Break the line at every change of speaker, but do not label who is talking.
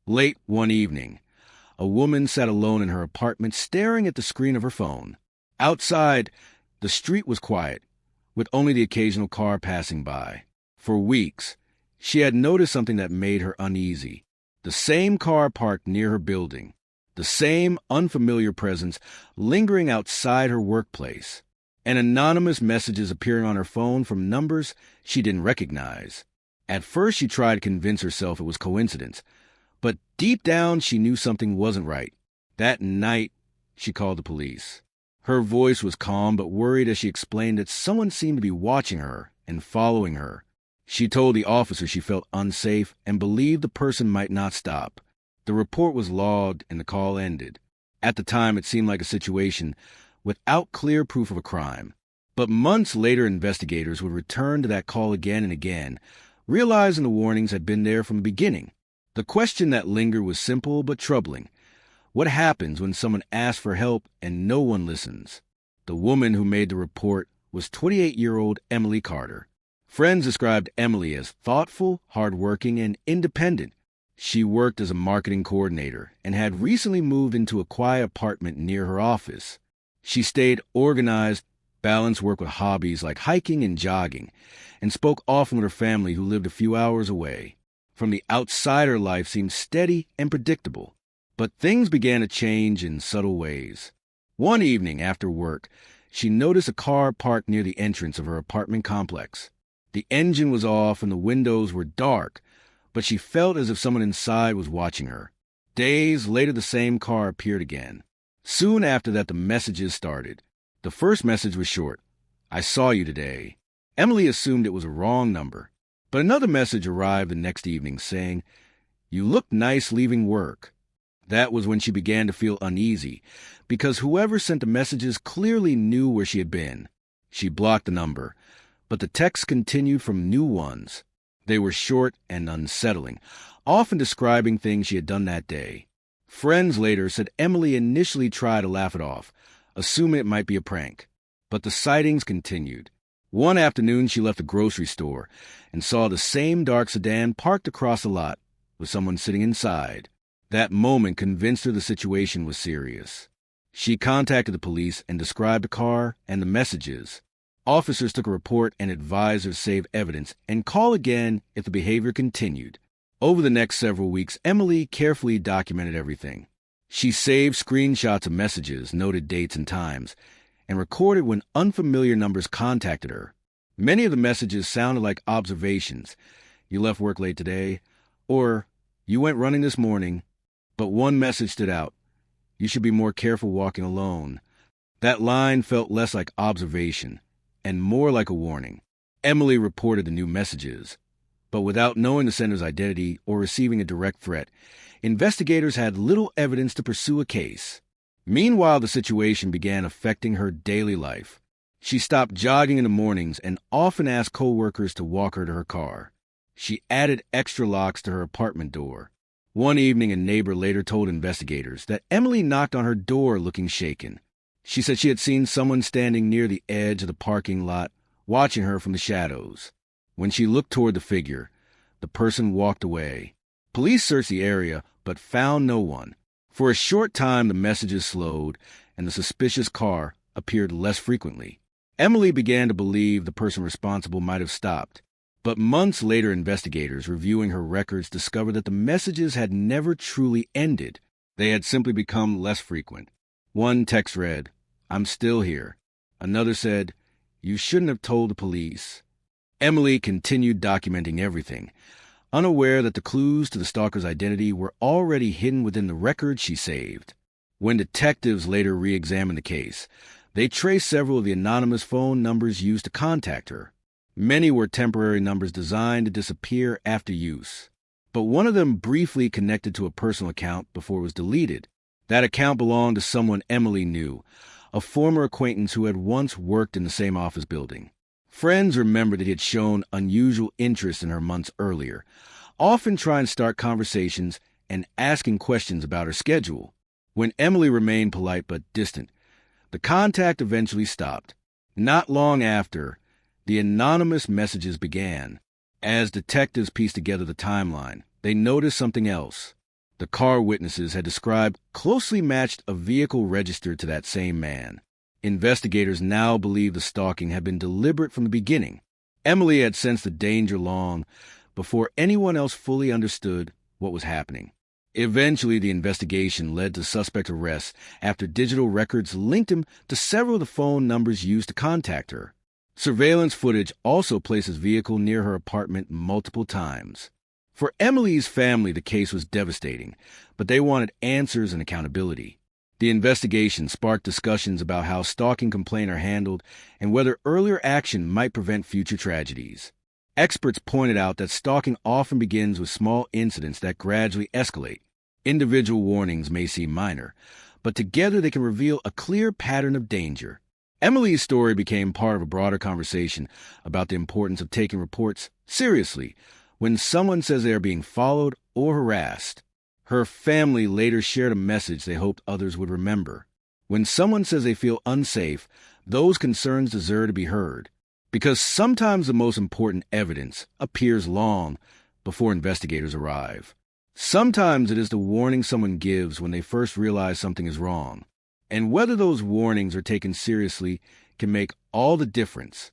Late one evening, a woman sat alone in her apartment staring at the screen of her phone. Outside, the street was quiet, with only the occasional car passing by. For weeks, she had noticed something that made her uneasy. The same car parked near her building. The same unfamiliar presence lingering outside her workplace. And anonymous messages appearing on her phone from numbers she didn't recognize. At first, she tried to convince herself it was coincidence. But deep down, she knew something wasn't right. That night, she called the police. Her voice was calm but worried as she explained that someone seemed to be watching her and following her. She told the officer she felt unsafe and believed the person might not stop. The report was logged and the call ended. At the time, it seemed like a situation without clear proof of a crime. But months later, investigators would return to that call again and again, realizing the warnings had been there from the beginning. The question that lingered was simple but troubling. What happens when someone asks for help and no one listens? The woman who made the report was 28-year-old Emily Carter. Friends described Emily as thoughtful, hardworking, and independent. She worked as a marketing coordinator and had recently moved into a quiet apartment near her office. She stayed organized, balanced work with hobbies like hiking and jogging, and spoke often with her family who lived a few hours away. From the outside, her life seemed steady and predictable. But things began to change in subtle ways. One evening after work, she noticed a car parked near the entrance of her apartment complex. The engine was off and the windows were dark, but she felt as if someone inside was watching her. Days later, the same car appeared again. Soon after that, the messages started. The first message was short. "I saw you today." Emily assumed it was a wrong number. But another message arrived the next evening saying, "You look nice leaving work." That was when she began to feel uneasy, because whoever sent the messages clearly knew where she had been. She blocked the number, but the texts continued from new ones. They were short and unsettling, often describing things she had done that day. Friends later said Emily initially tried to laugh it off, assuming it might be a prank. But the sightings continued. One afternoon, she left a grocery store and saw the same dark sedan parked across the lot with someone sitting inside. That moment convinced her the situation was serious. She contacted the police and described the car and the messages. Officers took a report and advised her to save evidence and call again if the behavior continued. Over the next several weeks, Emily carefully documented everything. She saved screenshots of messages, noted dates and times, and recorded when unfamiliar numbers contacted her. Many of the messages sounded like observations. "You left work late today," or "You went running this morning." But one message stood out. "You should be more careful walking alone." That line felt less like observation and more like a warning. Emily reported the new messages. But without knowing the sender's identity or receiving a direct threat, investigators had little evidence to pursue a case. Meanwhile, the situation began affecting her daily life. She stopped jogging in the mornings and often asked coworkers to walk her to her car. She added extra locks to her apartment door. One evening, a neighbor later told investigators that Emily knocked on her door looking shaken. She said she had seen someone standing near the edge of the parking lot, watching her from the shadows. When she looked toward the figure, the person walked away. Police searched the area, but found no one. For a short time, the messages slowed, and the suspicious car appeared less frequently. Emily began to believe the person responsible might have stopped. But months later, investigators reviewing her records discovered that the messages had never truly ended. They had simply become less frequent. One text read, "I'm still here." Another said, "You shouldn't have told the police." Emily continued documenting everything, unaware that the clues to the stalker's identity were already hidden within the records she saved. When detectives later re-examined the case, they traced several of the anonymous phone numbers used to contact her. Many were temporary numbers designed to disappear after use. But one of them briefly connected to a personal account before it was deleted. That account belonged to someone Emily knew, a former acquaintance who had once worked in the same office building. Friends remembered that he had shown unusual interest in her months earlier, often trying to start conversations and asking questions about her schedule. When Emily remained polite but distant, the contact eventually stopped. Not long after, the anonymous messages began. As detectives pieced together the timeline, they noticed something else. The car witnesses had described closely matched a vehicle registered to that same man. Investigators now believe the stalking had been deliberate from the beginning. Emily had sensed the danger long before anyone else fully understood what was happening. Eventually, the investigation led to suspect arrests after digital records linked him to several of the phone numbers used to contact her. Surveillance footage also placed his vehicle near her apartment multiple times. For Emily's family, the case was devastating, but they wanted answers and accountability. The investigation sparked discussions about how stalking complaints are handled and whether earlier action might prevent future tragedies. Experts pointed out that stalking often begins with small incidents that gradually escalate. Individual warnings may seem minor, but together they can reveal a clear pattern of danger. Emily's story became part of a broader conversation about the importance of taking reports seriously when someone says they are being followed or harassed. Her family later shared a message they hoped others would remember. When someone says they feel unsafe, those concerns deserve to be heard, because sometimes the most important evidence appears long before investigators arrive. Sometimes it is the warning someone gives when they first realize something is wrong, and whether those warnings are taken seriously can make all the difference.